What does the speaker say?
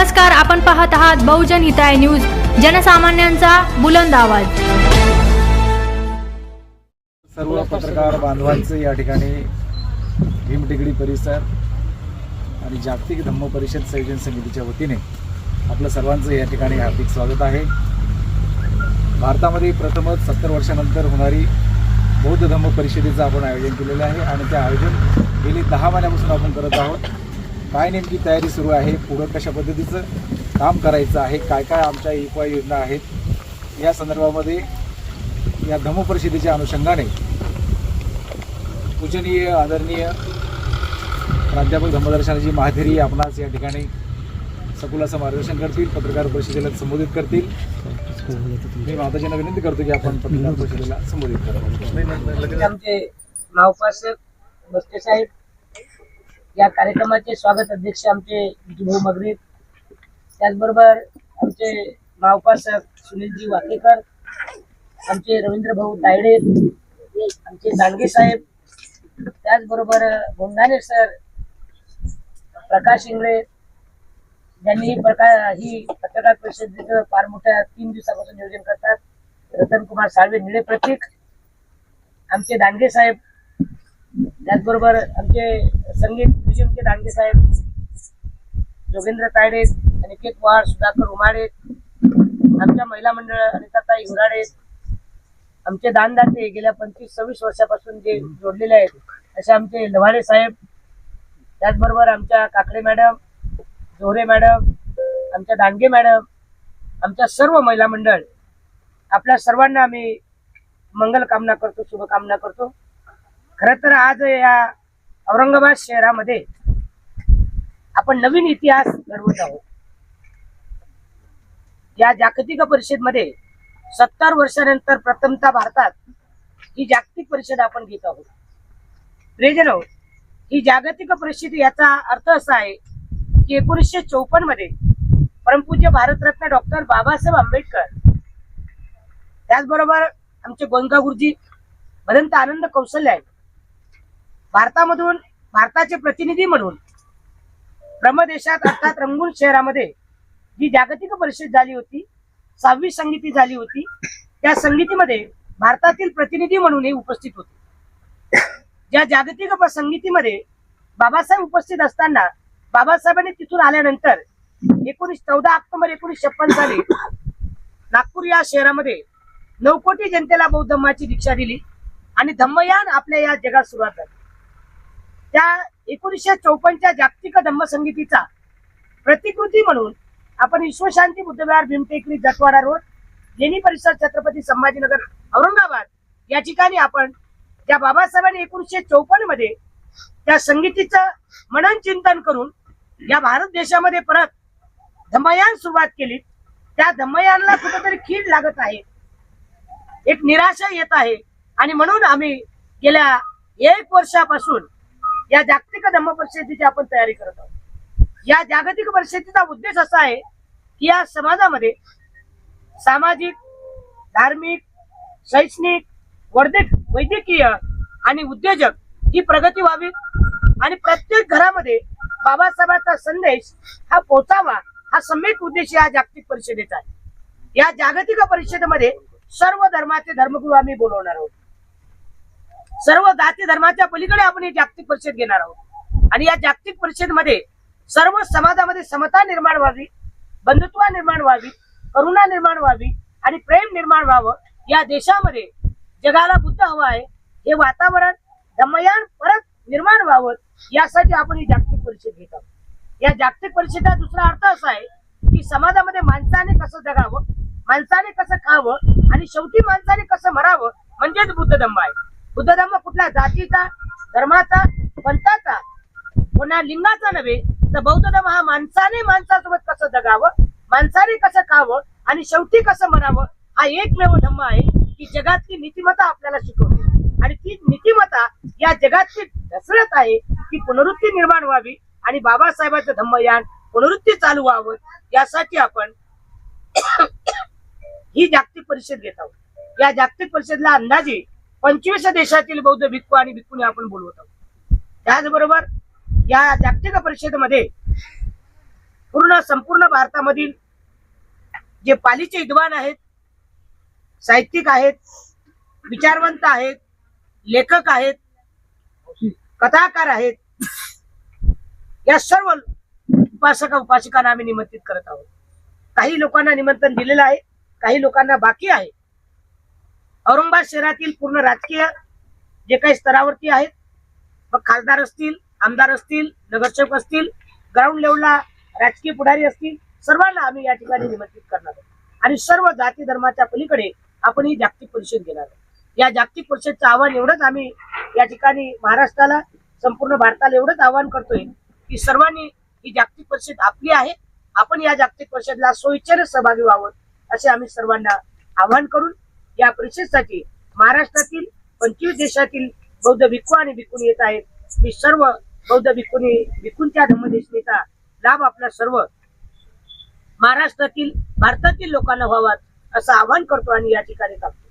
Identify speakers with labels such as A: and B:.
A: नमस्कार, आपण पाहत आहात बहुजन हिताय न्यूज, जनसामान्यांचा बुलंद आवाज।
B: सर्व पत्रकार बांधवांचे या ठिकाणी भीमटेकडी परिसर आणि जागतिक धम्म परिषद संयोजन समितीच्या वतीने आपलं सर्वांचं या ठिकाणी हार्दिक स्वागत आहे। भारतामध्ये प्रथमच 70 वर्षानंतर होणारी बौद्ध धम्म परिषदेचं आपण आयोजन केलेलं आहे आणि ते आयोजन गेली 10 महिन्यापासून आपण करत आहोत। काय नेमकी तयारी सुरू आहे, पुढे कशा पद्धतीचं काम करायचं आहे, काय काय आमच्या उपाययोजना आहेत, या संदर्भामध्ये या धम्म परिषदेच्या अनुषंगाने पूजनीय आदरणीय प्राध्यापक धम्मदर्शनाजी महाथेरी आपणास या ठिकाणी सखोल असं मार्गदर्शन करतील, पत्रकार परिषदेला संबोधित करतील। मी माताजींना विनंती करतो की आपण पत्रकार परिषदेला संबोधित करा।
C: आमचे महाउपासक बस्ते साहेब, या कार्यक्रमाचे स्वागत अध्यक्ष आमचे भाऊ मगरी, त्याचबरोबर आमचे महाउपासक सुनीलजी वाकेकर, आमचे रवींद्र भाऊ तायडे, आमचे दांडगे साहेब, त्याचबरोबर गोंडाने सर, प्रकाश इंगळे यांनी ही पत्रकार परिषदेचं फार मोठ्या 3 दिवसापासून नियोजन करतात। रतन कुमार साळवे, निळे प्रतीक, आमचे दांडगे साहेब, त्याचबरोबर आमचे संगीत म्युझियमचे दांडगे साहेब, जोगेंद्र तायडे, अनिकेत वाड, सुधाकर उमाडे, आमच्या महिला मंडळ अनिताताई हुराडे, आमचे दानदाते गेल्या 25-26 वर्षापासून जे जोडलेले आहेत असे आमचे लव्हाडे साहेब, त्याचबरोबर आमच्या काकडे मॅडम, जोरे मॅडम, आमच्या दांडगे मॅडम, आमच्या सर्व महिला मंडळ, आपल्या सर्वांना आम्ही मंगल कामना करतो, शुभकामना करतो। खरं तर आज या औरंगाबाद शहरामध्ये आपण नवीन इतिहास घडवत आहोत। या जागतिक परिषदेमध्ये 70 वर्षानंतर प्रथमतः भारतात ही जागतिक परिषद आपण घेत आहोत। प्रियजनो, ही जागतिक परिषद याचा अर्थ असा आहे की 1954 मध्ये परमपूज्य भारतरत्न डॉक्टर बाबासाहेब आंबेडकर, त्याचबरोबर आमचे गोंदका गुरुजी, भदंत आनंद कौशल्य भारतामधून भारताचे प्रतिनिधी म्हणून ब्रह्मदेशात अर्थात रंगून शहरामध्ये जी जागतिक परिषद झाली होती, 6वी संगीती झाली होती, त्या संगीतीमध्ये भारतातील प्रतिनिधी म्हणून उपस्थित होते। ज्या जागतिक संगीतीमध्ये बाबासाहेब उपस्थित असताना बाबासाहेबांनी तिथून आल्यानंतर 14 ऑक्टोबर 1956 साली नागपूर या शहरामध्ये 9 कोटी जनतेला बौद्ध धम्माची दीक्षा दिली आणि धम्मयान आपल्या या जगात सुरुवात झाली। त्या 1954च्या जागतिक धम्म संगीतीचा प्रतिकृती म्हणून आपण विश्वशांती बुद्धविहार, भीमटेकडी, जटवाडा रोड, लेणी परिसर, छत्रपती संभाजीनगर, औरंगाबाद या ठिकाणी आपण ज्या बाबासाहेबांनी 1954 मध्ये त्या संगीतीचं मनन चिंतन करून या भारत देशामध्ये परत धम्मयान सुरुवात केली, त्या धम्मयानला कुठेतरी खीळ लागत आहे, एक निराशा येत आहे आणि म्हणून आम्ही गेल्या 1 वर्षापासून या जागतिक धम्म परिषदेची आपण तयारी करत आहोत। या जागतिक परिषदेचा उद्देश असा आहे की या समाजामध्ये सामाजिक, धार्मिक, शैक्षणिक, वैद्यकीय आणि उद्योजक ही प्रगती व्हावी आणि प्रत्येक घरामध्ये बाबासाहेबांचा संदेश हा पोहोचावा, हा सम्यक उद्देश या जागतिक परिषदेचा आहे। या जागतिक परिषदेमध्ये सर्व धर्माचे धर्मगुरू आम्ही बोलवणार आहोत, सर्व जाती धर्माच्या पलीकडे आपण ही जागतिक परिषद घेणार आहोत आणि या जागतिक परिषदेमध्ये सर्व समाजामध्ये समता निर्माण व्हावी, बंधुत्व निर्माण व्हावी, करुणा निर्माण व्हावी आणि प्रेम निर्माण व्हावं। या देशामध्ये जगाला बुद्ध हवा आहे, हे वातावरण धम्मयान परत निर्माण व्हावं, यासाठी आपण ही जागतिक परिषद घेत आहोत। या जागतिक परिषदेचा दुसरा अर्थ असा आहे की समाजामध्ये माणसाने कसं जगावं, माणसाने कसं खावं आणि शेवटी माणसाने कसं मरावं, म्हणजेच बुद्ध धम्म आहे। बुद्ध धम्म कुठल्या जातीचा, धर्माचा, पंथाचा, कोणा लिंगाचा नव्हे, तर बौद्ध धम्म हा माणसाने माणसासोबत कसं जगावं, माणसाने कसं खावं आणि शेवटी कसं मरावं, हा एकमेव धम्म आहे की जगातली नीतिमत्ता आपल्याला शिकवते आणि ती नीतिमत्ता या जगातली ढसळत आहे की पुनरुत्ती निर्माण व्हावी आणि बाबासाहेबांचं धम्मयान पुनरुत्ती चालू व्हावं, यासाठी आपण ही जागतिक परिषद घेत आहोत। या जागतिक परिषदेला अंदाजे 25 देशातील बौद्ध भिक्खू आणि भिक्खुनी आपण बोलवत आहोत। त्याचबरोबर या जागतिक परिषदेमध्ये संपूर्ण भारतामधील जे पालीचे विद्वान आहेत, साहित्यिक आहेत, विचारवंत आहेत, लेखक आहेत, कथाकार आहेत, या सर्व उपासक उपासिकांना आम्ही निमंत्रित करत आहोत. काही लोकांना निमंत्रण दिलेलं आहे, काही लोकांना बाकी आहे. औरंगाबाद शहरातील पूर्ण राजकीय जे काही स्तरावरती आहेत, मग खासदार असतील, आमदार असतील, नगरसेवक असतील, ग्राउंड लेवलला राजकीय पुढारी असतील, सर्वांना आम्ही या ठिकाणी निमंत्रित करणार आहोत. आणि सर्व जाती धर्माच्या पलीकडे आपण ही जागतिक परिषद घेणार आहोत. या जागतिक परिषदचं आव्हान एवढंच आम्ही या ठिकाणी महाराष्ट्राला, संपूर्ण भारताला एवढंच आव्हान करतोय की सर्वांनी ही जागतिक परिषद आपली आहे, आपण या जागतिक परिषदेला स्वइच्छेने सहभागी व्हावं असे आम्ही सर्वांना आवाहन करून या परिषदेसाठी महाराष्ट्रातील 25 देशातील बौद्ध भिक्खू आणि भिक्खुनी येत आहेत. मी सर्व बौद्ध भिक्खूंच्या धम्मदेशनेचा लाभ आपला सर्व महाराष्ट्रातील, भारतातील लोकांना व्हावा असं आवाहन करतो आणि या ठिकाणी टाकतो.